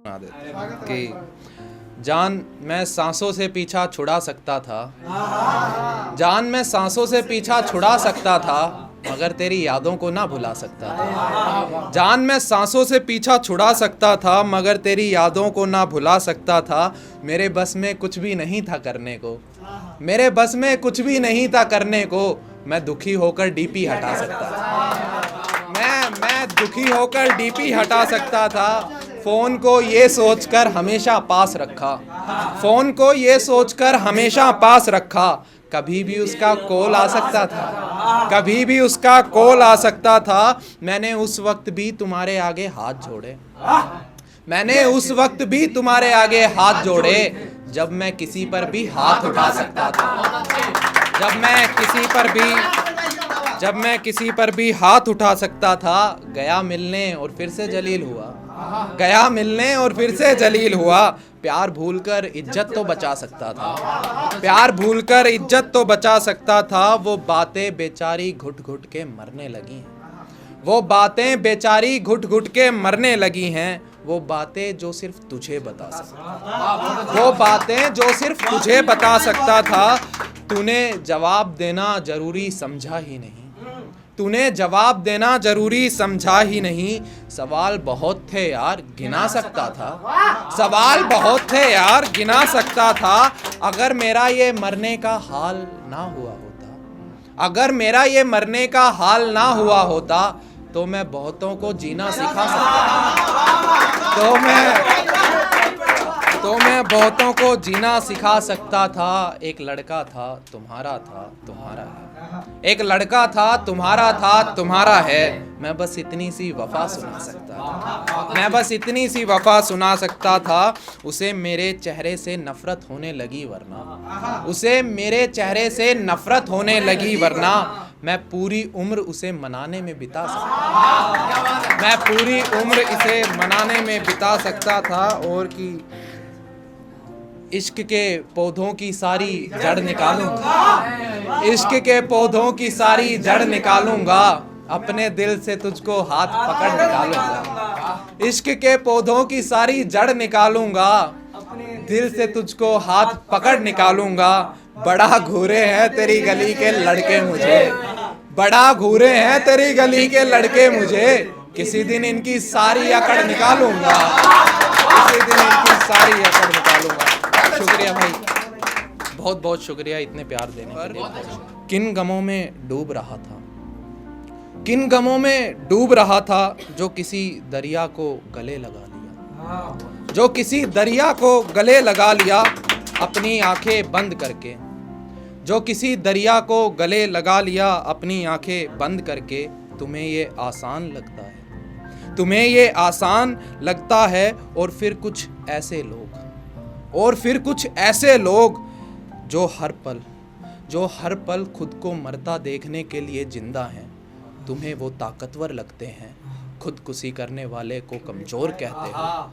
बना देते कि जान मैं सांसों से पीछा छुड़ा सकता था, जान मैं सांसों से पीछा छुड़ा सकता था, मगर तेरी यादों को ना भुला सकता था। जान मैं सांसों से पीछा छुड़ा सकता था, मगर तेरी यादों को ना भुला सकता था। मेरे बस में कुछ भी नहीं था करने को, मेरे बस में कुछ भी नहीं था करने को। मैं दुखी होकर डीपी हटा सकता था, मैं दुखी होकर डीपी हटा सकता था। फ़ोन को ये सोचकर हमेशा पास रखा, फ़ोन को ये सोचकर हमेशा पास रखा। कभी भी उसका कॉल आ सकता था, कभी भी उसका कॉल आ सकता था। मैंने उस वक्त भी तुम्हारे आगे हाथ जोड़े, मैंने उस वक्त भी तुम्हारे आगे हाथ जोड़े, जब मैं किसी पर भी हाथ उठा सकता था, जब मैं किसी पर भी हाथ उठा सकता था। गया मिलने और फिर से जलील हुआ, गया मिलने और फिर से जलील हुआ। प्यार भूलकर इज्जत तो बचा सकता था, प्यार भूलकर इज्जत तो बचा सकता था। वो बातें बेचारी घुट घुट के मरने लगी हैं, वो बातें बेचारी घुट घुट के मरने लगी हैं। वो बातें जो सिर्फ तुझे बता सकता था, वो बातें जो सिर्फ तुझे बता सकता था। तूने जवाब देना जरूरी समझा ही नहीं, तूने जवाब देना जरूरी समझा ही नहीं। सवाल बहुत थे यार गिना सकता था, सवाल बहुत थे यार गिना सकता था। अगर मेरा ये मरने का हाल ना हुआ होता, अगर मेरा ये मरने का हाल ना हुआ होता, तो मैं बहुतों को जीना सिखा सकता, तो मैं बहुतों को जीना सिखा सकता था। एक लड़का था तुम्हारा है, एक लड़का था तुम्हारा है। मैं बस इतनी सी वफा सुना सकता था, मैं बस इतनी सी वफा सुना सकता था। उसे मेरे चेहरे से नफरत होने लगी वरना, उसे मेरे चेहरे से नफरत होने लगी वरना। मैं पूरी उम्र उसे मनाने में बिता सकता, मैं पूरी उम्र इसे मनाने में बिता सकता था। और कि इश्क के पौधों की सारी जड़ निकालूंगा, इश्क के पौधों की सारी जड़ निकालूंगा। अपने दिल से तुझको हाथ पकड़ निकालूंगा, इश्क के पौधों की सारी जड़ निकालूंगा। दिल से तुझको हाथ पकड़ निकालूंगा। बड़ा घूरे हैं तेरी गली के लड़के मुझे, बड़ा घूरे हैं तेरी गली के लड़के मुझे। किसी दिन इनकी सारी अकड़ निकालूंगा, किसी दिन इनकी सारी अकड़ निकालूंगा। शुक्रिया भाई, बहुत बहुत शुक्रिया इतने प्यार देने के लिए। किन गमों में डूब रहा था, किन गमों में डूब रहा था, जो किसी दरिया को गले लगा लिया, जो किसी दरिया को गले लगा लिया अपनी आंखें बंद करके, जो किसी दरिया को गले लगा लिया अपनी आंखें बंद करके। तुम्हें ये आसान लगता है, तुम्हें ये आसान लगता है। और फिर कुछ ऐसे लोग, और फिर कुछ ऐसे लोग जो हर पल खुद को मरता देखने के लिए जिंदा हैं। तुम्हें वो ताकतवर लगते हैं, खुदकुशी करने वाले को कमज़ोर कहते हो।